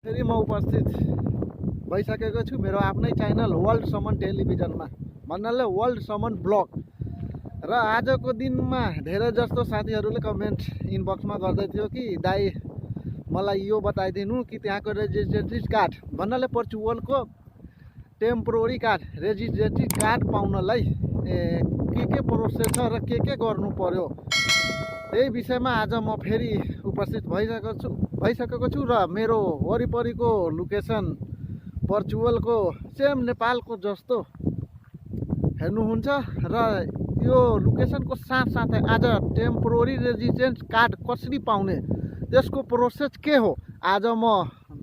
फेरि म उपस्थित भइसकेको छु मेरो आफ्नै च्यानल वर्ल्ड समन टेलिभिजनमा भन्नाले वर्ल्ड समन ब्लग। र आजको दिनमा धेरै जस्तो साथीहरूले कमेन्ट इनबक्समा गर्दै थियो कि दाइ मलाई यो बताइदिनु कि त्यहाँको रेजिस्ट्रेसरी कार्ड भन्नाले पर्चुअलको टेम्पोररी कार्ड रेजिस्ट्रेसरी कार्ड पाउनलाई के प्रोसेस छ र के गर्नु पर्यो, त्यही विषयमा आज म फेरि उपस्थित भइसकेको छु र मेरो वरिपरिको लोकेसन पर्चुअलको सेम नेपालको जस्तो हेर्नुहुन्छ। र यो लोकेसनको साथसाथै आज टेम्पोररी रेजिडेन्स कार्ड कसरी पाउने त्यसको प्रोसेस के हो आज म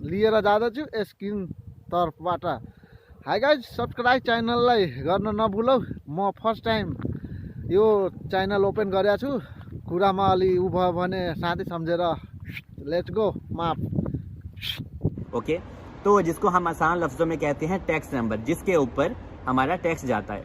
लिएर जाँदैछु स्क्रिन तर्फबाट। हाई गाइज, सब्सक्राइब च्यानललाई गर्न नभुलौ। म फर्स्ट टाइम यो च्यानल ओपन गरेको छु, कुरामा अलि उ भयो भने साथी सम्झेर लेट्स गो माफ। ओके, तो जिसको हम आसान लफ्जों में कहते हैं टैक्स नंबर, जिसके ऊपर हमारा टैक्स जाता है,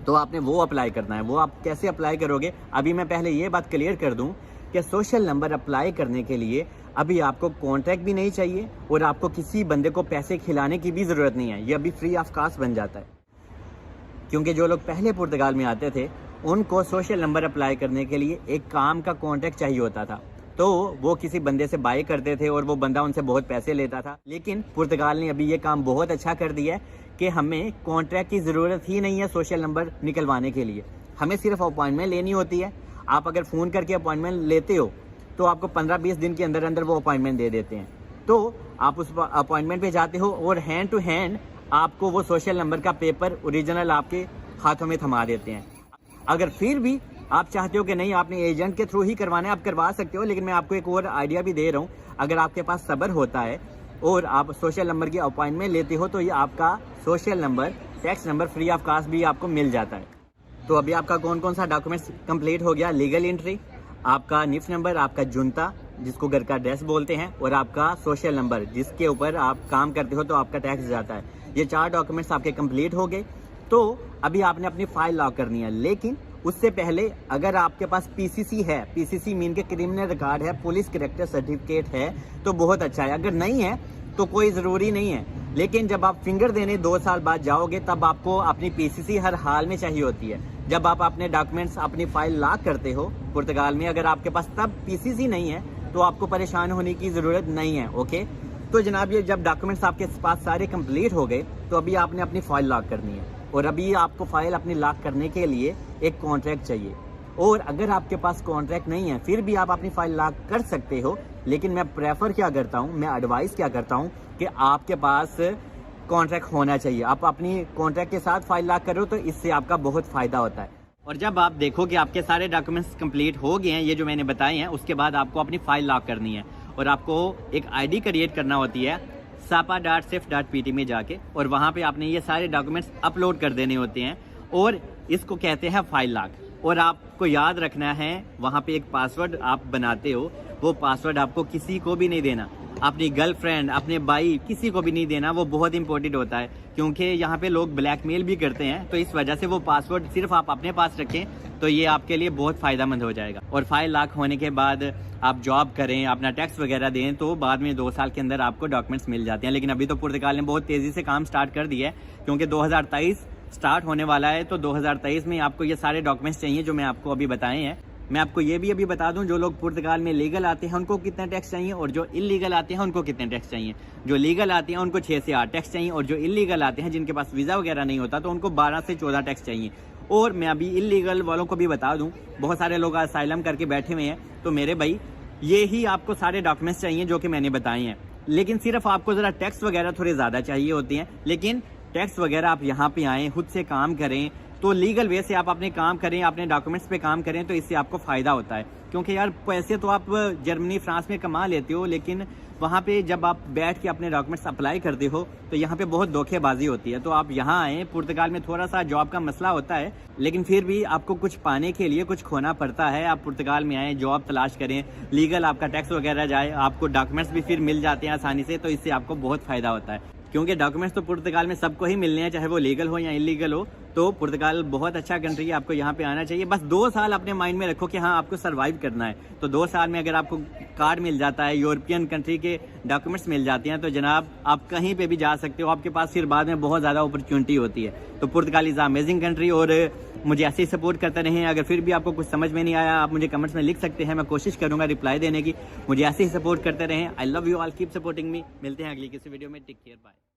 तो आपने वो अप्लाई करना है। वो आप कैसे अप्लाई करोगे, अभी मैं पहले ये बात क्लियर कर दूं कि सोशल नंबर अप्लाई करने के लिए अभी आपको कॉन्ट्रैक्ट भी नहीं चाहिए और आपको किसी बंदे को पैसे खिलाने की भी ज़रूरत नहीं है। ये अभी फ्री ऑफ कास्ट बन जाता है, क्योंकि जो लोग पहले पुर्तगाल में आते थे उनको सोशल नंबर अप्लाई करने के लिए एक काम का कॉन्ट्रैक्ट चाहिए होता था, तो वो किसी बंदे से बाय करते थे और वो बंदा उनसे बहुत पैसे लेता था। लेकिन पुर्तगाल ने अभी ये काम बहुत अच्छा कर दिया है कि हमें कॉन्ट्रैक्ट की ज़रूरत ही नहीं है सोशल नंबर निकलवाने के लिए। हमें सिर्फ अपॉइंटमेंट लेनी होती है। आप अगर फ़ोन करके अपॉइंटमेंट लेते हो तो आपको 15-20 दिन के अंदर अंदर वो अपॉइंटमेंट दे देते हैं। तो आप उस अपॉइंटमेंट पे जाते हो और हैंड टू हैंड आपको वो सोशल नंबर का पेपर ओरिजिनल आपके हाथों में थमा देते हैं। अगर फिर भी आप चाहते हो कि नहीं आपने एजेंट के थ्रू ही करवाना है, आप करवा सकते हो। लेकिन मैं आपको एक और आइडिया भी दे रहा हूँ, अगर आपके पास सब्र होता है और आप सोशल नंबर की अपॉइंटमेंट लेते हो तो ये आपका social number tax number free of cost भी आपको मिल जाता है। तो अभी आपका कौन कौन सा डॉक्यूमेंट्स कंप्लीट हो गया, लीगल एंट्री, आपका निफ्स नंबर, आपका जुनता जिसको घर का एड्रेस बोलते हैं, और आपका सोशल नंबर जिसके ऊपर आप काम करते हो तो आपका टैक्स जाता है। ये 4 डॉक्यूमेंट्स आपके कंप्लीट हो गए। तो अभी आपने अपनी फाइल लॉक करनी है। लेकिन उससे पहले अगर आपके पास पीसीसी है, पीसीसी मीन के क्रिमिनल रिकॉर्ड है, पुलिस कैरेक्टर सर्टिफिकेट है, तो बहुत अच्छा है। अगर नहीं है तो कोई ज़रूरी नहीं है। लेकिन जब आप फिंगर देने 2 साल बाद जाओगे तब आपको अपनी पीसीसी हर हाल में चाहिए होती है। जब आप अपने डॉक्यूमेंट्स अपनी फाइल लॉक करते हो पुर्तगाल में, अगर आपके पास तब पीसीसी नहीं है तो आपको परेशान होने की ज़रूरत नहीं है। ओके, तो जनाब ये जब डॉक्यूमेंट्स आपके पास सारे कंप्लीट हो गए तो अभी आपने अपनी फाइल लॉक करनी है। और अभी आपको फाइल अपनी लॉक करने के लिए एक कॉन्ट्रैक्ट चाहिए। और अगर आपके पास कॉन्ट्रैक्ट नहीं है फिर भी आप अपनी फाइल लॉक कर सकते हो। लेकिन मैं प्रेफर क्या करता हूँ, मैं एडवाइस क्या करता हूँ कि आपके पास कॉन्ट्रैक्ट होना चाहिए। आप अपनी कॉन्ट्रैक्ट के साथ फाइल लॉक करो तो इससे आपका बहुत फ़ायदा होता है। और जब आप देखो कि आपके सारे डॉक्यूमेंट्स कंप्लीट हो गए हैं, ये जो मैंने बताए हैं, उसके बाद आपको अपनी फाइल लॉक करनी है और आपको एक आईडी क्रिएट करना होती है sapa.sif.pt में जाके, और वहाँ पे आपने ये सारे डॉक्यूमेंट्स अपलोड कर देने होते हैं और इसको कहते हैं फाइल लॉक। और आपको याद रखना है वहाँ पे एक पासवर्ड आप बनाते हो, वो पासवर्ड आपको किसी को भी नहीं देना, अपनी गर्लफ्रेंड, अपने भाई, किसी को भी नहीं देना। वो बहुत इंपॉर्टेंट होता है क्योंकि यहाँ पे लोग ब्लैकमेल भी करते हैं। तो इस वजह से वो पासवर्ड सिर्फ आप अपने पास रखें तो ये आपके लिए बहुत फ़ायदेमंद हो जाएगा। और फाइल लॉक होने के बाद आप जॉब करें, अपना टैक्स वगैरह दें, तो बाद में 2 साल के अंदर आपको डॉक्यूमेंट्स मिल जाते हैं। लेकिन अभी तो पुर्तगाल ने बहुत तेज़ी से काम स्टार्ट कर दिया है क्योंकि 2023 स्टार्ट होने वाला है। तो 2023 में आपको ये सारे डॉक्यूमेंट्स चाहिए जो मैं आपको अभी बताए हैं। मैं आपको ये भी अभी बता दूं, जो लोग पुर्तगाल में लीगल आते हैं उनको कितना टैक्स चाहिए और जो इलीगल आते हैं उनको कितने टैक्स चाहिए। जो लीगल आते हैं उनको 6 से 8 टैक्स चाहिए और जो इलीगल आते हैं जिनके पास वीज़ा वगैरह नहीं होता तो उनको 12 से 14 टैक्स चाहिए। और मैं अभी इलीगल वालों को भी बता दूं, बहुत सारे लोग असाइलम करके बैठे हुए हैं, तो मेरे भाई ये ही आपको सारे डॉक्यूमेंट्स चाहिए जो कि मैंने बताए हैं। लेकिन सिर्फ आपको ज़रा टैक्स वगैरह थोड़े ज़्यादा चाहिए होते हैं। लेकिन टैक्स वगैरह आप यहाँ पे आएँ, खुद से काम करें, तो लीगल वे से आप अपने काम करें, अपने डॉक्यूमेंट्स पे काम करें, तो इससे आपको फ़ायदा होता है। क्योंकि यार पैसे तो आप जर्मनी, फ्रांस में कमा लेते हो, लेकिन वहाँ पे जब आप बैठ के अपने डॉक्यूमेंट्स अप्लाई करते हो तो यहाँ पे बहुत धोखेबाजी होती है। तो आप यहाँ आएँ, पुर्तगाल में थोड़ा सा जॉब का मसला होता है, लेकिन फिर भी आपको कुछ पाने के लिए कुछ खोना पड़ता है। आप पुर्तगाल में आएँ, जॉब तलाश करें, लीगल आपका टैक्स वगैरह जाए, आपको डॉक्यूमेंट्स भी फिर मिल जाते हैं आसानी से, तो इससे आपको बहुत फ़ायदा होता है। क्योंकि डॉक्यूमेंट्स तो पुर्तगाल में सबको ही मिलने हैं, चाहे वो लीगल हो या इलीगल हो। तो पुर्तगाल बहुत अच्छा कंट्री है, आपको यहाँ पे आना चाहिए। बस 2 साल अपने माइंड में रखो कि हाँ आपको सर्वाइव करना है। तो 2 साल में अगर आपको कार्ड मिल जाता है, यूरोपियन कंट्री के डॉक्यूमेंट्स मिल जाते हैं, तो जनाब आप कहीं पे भी जा सकते हो। आपके पास फिर बाद में बहुत ज़्यादा अपॉर्चुनिटी होती है। तो पुर्तगाल इज़ अमेजिंग कंट्री, और मुझे ऐसे ही सपोर्ट करते रहें। अगर फिर भी आपको कुछ समझ में नहीं आया, आप मुझे कमेंट्स में लिख सकते हैं, मैं कोशिश करूँगा रिप्लाई देने की। मुझे ऐसे ही सपोर्ट करते रहें। I love you all, keep supporting me. मिलते हैं अगली किसी वीडियो में। Take care, bye.